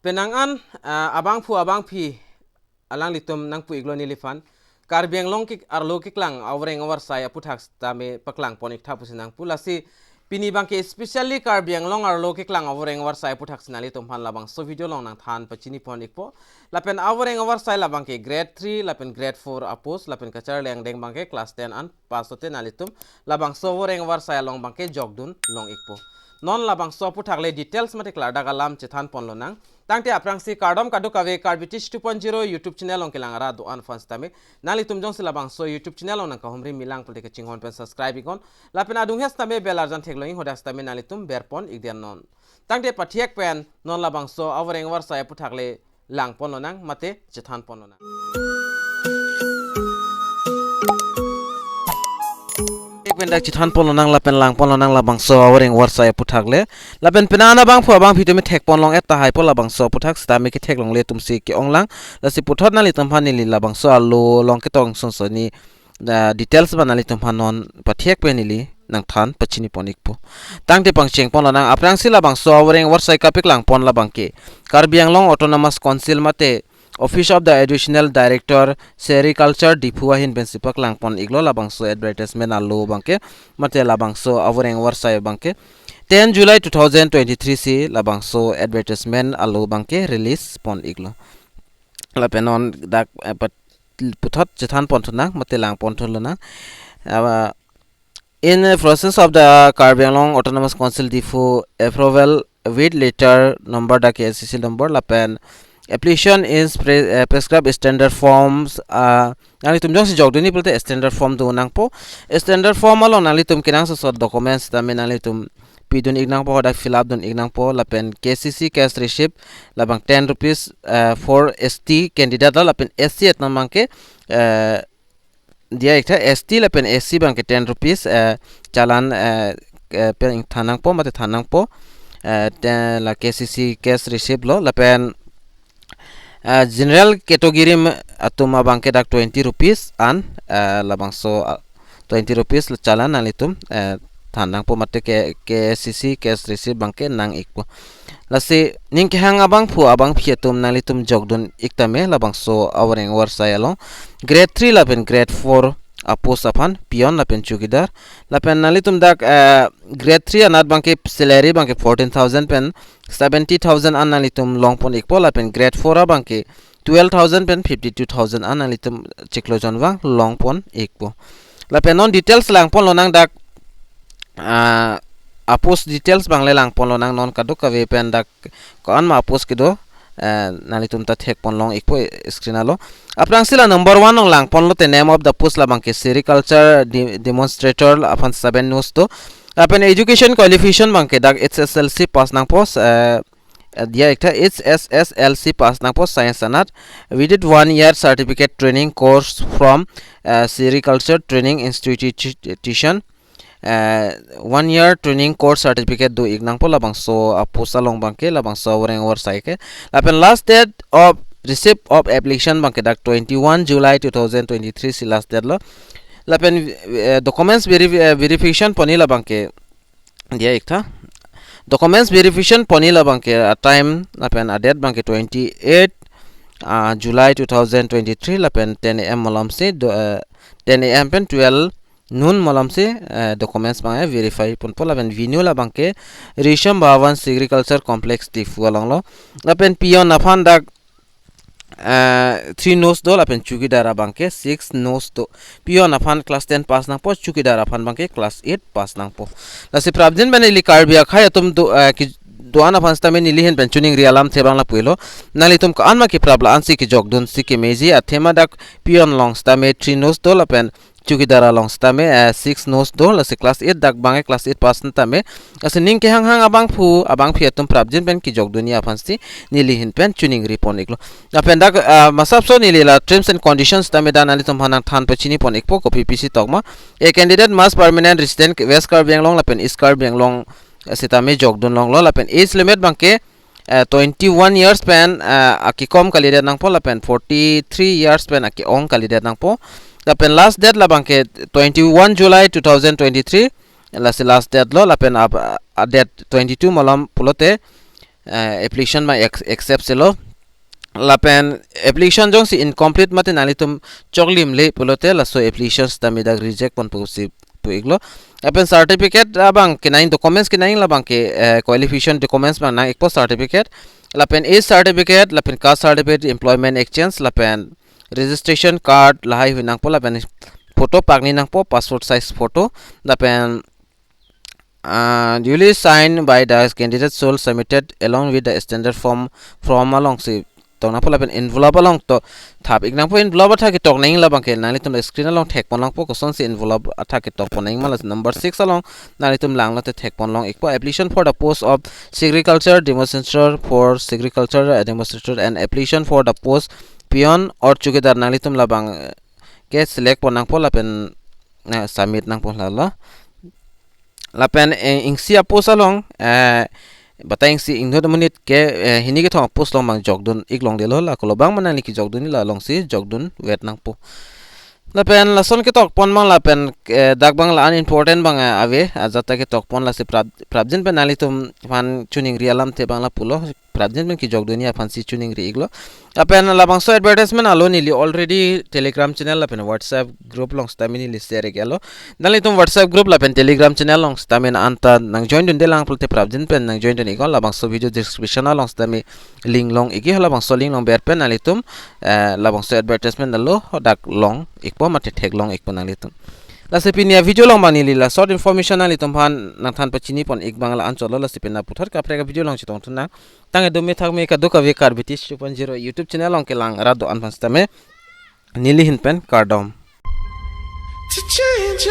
penangan abang phi alang litum nang pu iglo nilifan Karbi Anglong arlo kiklang Voreng Awarsai APHUTHAK tame paklang ponik thapusinang pulasi pini bangke especially Karbi Anglong arlo kiklang Voreng Awarsai APHUTHAK sinali tumhan labangso video long nang than pachini ponik po lapen Voreng Awarsai labangke grade 3 lapen grade 4 apos lapen kachar leng deng bangke class 10 an pasote nalitum labangso Voreng Awarsai long bangke jogdun long ikpo non labangso APHUTHAK le details mate klarda galam chethan ponlo nang tangte aprangsi KARDOM kadu kave Karbitis 2.0 YouTube channel ong kilangara doan fans tame nali tumjong sila bangso YouTube channel ong nangka humri milang politika chinghon pen subscribe ikon lapen adung hes tame belarjan thekloing hodas tame nali tum berpon igdian non tangte pathiek pen non la bangso Voreng Awarsai APHUTHAK le lang ponlo nang mate chethan ponlo nang pendak chithan pon nang lapen lang pon nang labangso Voreng Awarsai APHUTHAK le lapen penana bang phu abang phitome thek pon long eta hai po labangso APHUTHAK stame ke thek long le tumsi ki onglang lasi puthot nali tamphani li labangso allo long ke tong sonsoni details banali tamphanon pathiek penili nang than pachini ponik po tangte pangcheng pon nang aprang sila bangso Voreng Awarsai kapik lang pon labangke Karbi Anglong Autonomous Council mate Office of the Additional Director Sericulture Dipuahin Bensipak Langpon Iglo Labangso Advertisement Allo Bangke Mate Labangso Voreng Awarsai Bangke 10 July 2023 si Labangso Advertisement Allo Bangke Release Pon Iglo Lapenon dak puthot chethan pon thunang mate lang pon thulana in the process of the Karbi Anglong Autonomous Council Difu approval with letter number dak SCC number lapen application is prescribed standard forms nali tum jong si jogduni pulte standard form do nang po standard form alon nali tum kinang so documents tame nali tum pidun ignang po hodak fill up dun ignang po lapen KCC cash receipt labang 10 rupees for ST candidate lapen SC at namangke dia ekta ST lapen SC bangke 10 rupees chalan pen thanang po mate thanang po la KCC cash receipt lo lapen general category atuma bangke dak 20 rupees an labangso 20 rupees chalan nalitum thanang po mate KCC cash receipt bangke nang ikpo lasi ningke hang abang phu abang phietum nalitum jogdun iktame labangso Voreng Awarsai along grade 3 lapen grade 4 apos aphan pion lapen chukidar lapen nalitum dak grade 3 anat bangke salary bangke 14000 pen 70000 an nalitum longpon ikpo lapen grade 4 bangke 12000 pen 52000 an nalitum chiklojon wang longpon ikpo lapen non details langpon lonang dak apos details bangle langpon lonang non kaduk kave pen dak kon ma apos kido nalitum ta thek pon long ikpo screen alo aprang sila number 1 long lang pon lo te name of the post labang ke sericulture demonstrator apan 7 nos to apan education qualification bangke dak HSLC pass nang post dia ekta HSLC pass nang post science anat we did 1 year certificate training course from Sericulture Training Institution 1 year training course certificate do ignang po labangso aposa long bangke labangso Voreng Awarsai ke lapen last date of receipt of application bangke dak 21 July 2023 si last date lo lapen documents verification ponila bangke dia ekta documents verification ponila bangke time lapen date bangke 28 July 2023 lapen 10 am malam se 10 am pen 12 nun malam se documents bang verify pun pola ben venue la bangke Risham Bhavan Agriculture Complex Tifu along lo lapen pion afan dak 3 nos do lapen chukidara bangke 6 nos do pion afan class 10 pass nang po chukidara afan bangke class 8 pass nang po lasi prabjin ben ili Karbi akhaya tum do ki doana fansta me nili hen pensioning rialam thebang la puilo nali tum ka anma ki prabla ansi ki jogdun si ki meji athema dak pion long sta me 3 nos do lapen chukidara long stame 6 nos do lasi class 8 dak bange class 8 pass tame ase ning ke hang abang phiatum prabjin pen ki jogduni afansi nili hin pen tuning ripon iklo apen dak masapso nili la terms and conditions tame dan ali tum hanang than pachini pon ikpo copy pc tokma a candidate must permanent resident West Karbi Anglong lapen East Karbi Anglong sitame jogdun long lo lapen age limit bangke 21 years pen akikom kalidet nang po lapen 43 years pen aki ong kalidet nang po lapen last date la bangke 21 July 2023 last date lo lapen date 22 malam pulote application ma accept selo lapen application jong si incomplete mate nalitum choklim le pulote la so applications tamida reject pon pusi puiglo apen certificate abang kinain documents kinain labang ke qualification documents bang na ekpo certificate lapen age certificate lapen caste certificate employment exchange lapen registration card lahai hunang po lapen photo pagni nang po passport size photo lapen duly signed by the candidate soul submitted along with the standard form from along si tong na pula pen envelope along to thap ignang po envelope atha ki tok nang labang ke nali tum screen along thek pon long po koson si envelope atha ki tok pon nang malas number 6 along nali tum lang late thek pon long ekpo application for the post of sericulture demonstrator for sericulture demonstrator and application for the post peon or chukidar nali tum labang ke select pon nang po lapen submit nang pon la lapen ingsi post along batang si ingno menit ke hini ke thong post long mang jogdun iklong del hola ko bang manali ki jogdun la long si jogdun wet nang po lapen lason ke tok pon mang lapen dak bang la important bang ave ajata ke tok pon la si prabjin penali tum fan tuning ri alam te bang la pulo prabjin men ki jogdun ya fan si tuning ri iglo lapen la bang so advertisement alo ni li already telegram channel lapen whatsapp group long stamini li share gelo nali tum whatsapp group lapen telegram channel long stamin anta nang join dun delang pulte prabjin pen nang join dun igol la bang so video description long stami link long igi la bang so link long ber pen nali tum la bang so advertisement alo dak long ikpo mate thek long ikpo nali tum la sepinia video long bang ni la short information nali tum phan nang than pachini pon ik bang la ancholo la sepina puthar ka prega video long chitong thuna tange do me thak me ka do ka ve karbitis 2.0 youtube channel long ke lang ra do anfans tame nili hin pen kardom to change